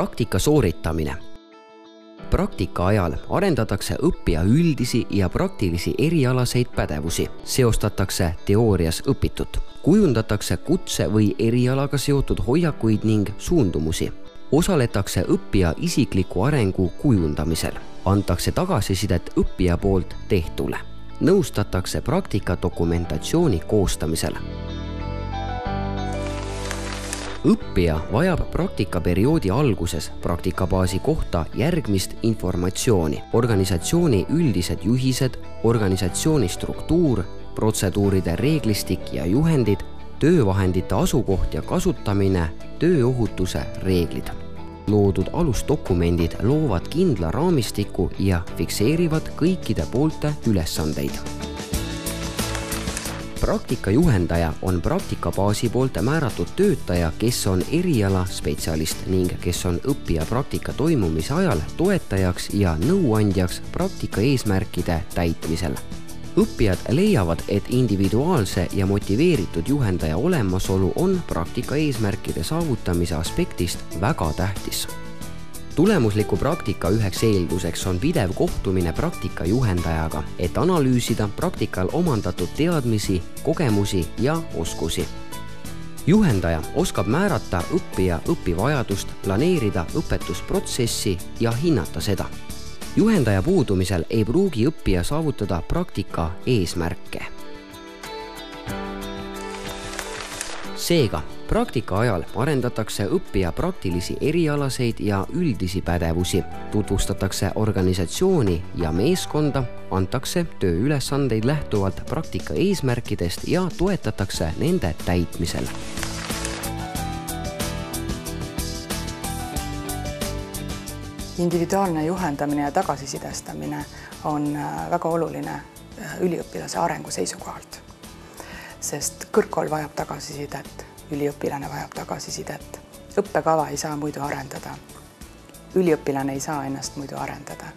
Praktika sooritamine. Praktika ajal arendatakse õppija üldisi ja praktilisi erialaseid pädevusi, seostatakse teoorias õpitut, kujundatakse kutse või erialaga seotud hoiakuid ning suundumusi, osaletakse õppija isikliku arengu kujundamisel, antakse tagasisidet õppija poolt tehtule, nõustatakse praktika dokumentatsiooni koostamisel. Õppija vajab praktikaperioodi alguses praktikabaasi kohta järgmist informatsiooni: organisatsiooni üldised juhised, organisatsiooni struktuur, protseduuride reeglistik ja juhendid, töövahendite asukoht ja kasutamine, tööohutuse reeglid. Loodud alusdokumendid loovad kindla raamistiku ja fikseerivad kõikide poolte ülesandeid. Praktika juhendaja on praktikabaasi poolt määratud töötaja, kes on eriala spetsialist ning kes on õppija praktika toimumise ajal toetajaks ja nõuandjaks praktika eesmärkide täitmisel. Õppijad leiavad, et individuaalse ja motiveeritud juhendaja olemasolu on praktika eesmärkide saavutamise aspektist väga tähtis. Tulemusliku praktika üheks eelduseks on pidev kohtumine praktika juhendajaga, et analüüsida praktikal omandatud teadmisi, kogemusi ja oskusi. Juhendaja oskab määrata õppija õpivajadust, planeerida õpetusprotsessi ja hinnata seda. Juhendaja puudumisel ei pruugi õppija saavutada praktika eesmärke. Seega, praktika ajal arendatakse õppija praktilisi erialaseid ja üldisi pädevusi, tutvustatakse organisatsiooni ja meeskonda, antakse tööülesandeid lähtuvalt praktika eesmärkidest ja toetatakse nende täitmisel. Individuaalne juhendamine ja tagasisidestamine on väga oluline üliõpilase arengu seisukohalt, sest kõrgkool vajab tagasisidet, üliõpilane vajab tagasisidet. Õppekava ei saa muidu arendada, üliõpilane ei saa ennast muidu arendada.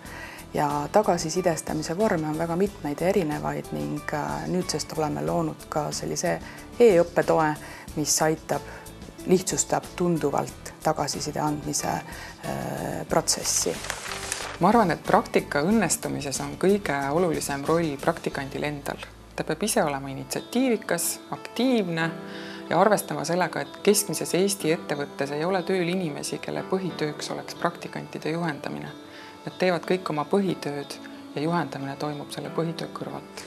Ja tagasisidestamise vorme on väga mitmeid ja erinevaid ning nüüdsest oleme loonud ka sellise e-õppetoe, mis lihtsustab tunduvalt tagasiside andmise protsessi. Ma arvan, et praktika õnnestumises on kõige olulisem roll praktikandil endal. Ta peab ise olema initsiatiivikas, aktiivne ja arvestama sellega, et keskmises Eesti ettevõttes ei ole tööl inimesi, kelle põhitööks oleks praktikantide juhendamine. Nad teevad kõik oma põhitööd ja juhendamine toimub selle põhitöö kõrvalt.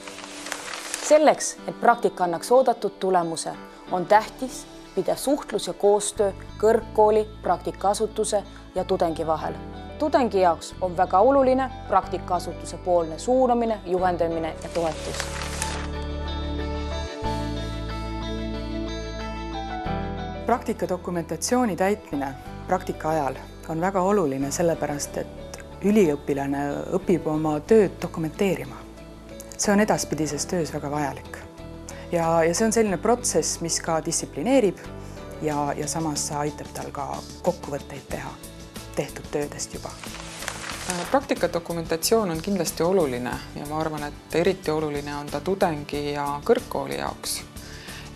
Selleks, et praktika annaks oodatud tulemuse, on tähtis pidev suhtlus ja koostöö kõrgkooli, praktikaasutuse ja tudengi vahel. Tudengi jaoks on väga oluline praktikaasutuse poolne suunamine, juhendamine ja toetus. Praktika dokumentatsiooni täitmine praktika ajal on väga oluline sellepärast, et üliõpilane õpib oma tööd dokumenteerima. See on edaspidises töös väga vajalik. Ja see on selline protsess, mis ka distsiplineerib ja samas aitab tal ka kokkuvõtteid teha tehtud töödest juba. Praktika dokumentatsioon on kindlasti oluline ja ma arvan, et eriti oluline on ta tudengi ja kõrgkooli jaoks.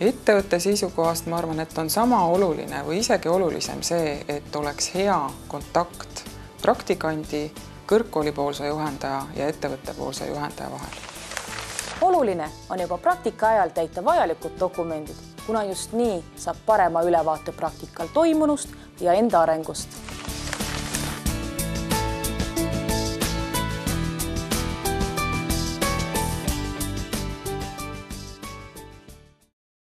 Ettevõtte seisukohast ma arvan, et on sama oluline või isegi olulisem see, et oleks hea kontakt praktikandi, kõrgkoolipoolse juhendaja ja ettevõttepoolse juhendaja vahel. Oluline on juba praktika ajal täita vajalikud dokumendid, kuna just nii saab parema ülevaate praktikal toimunust ja enda arengust.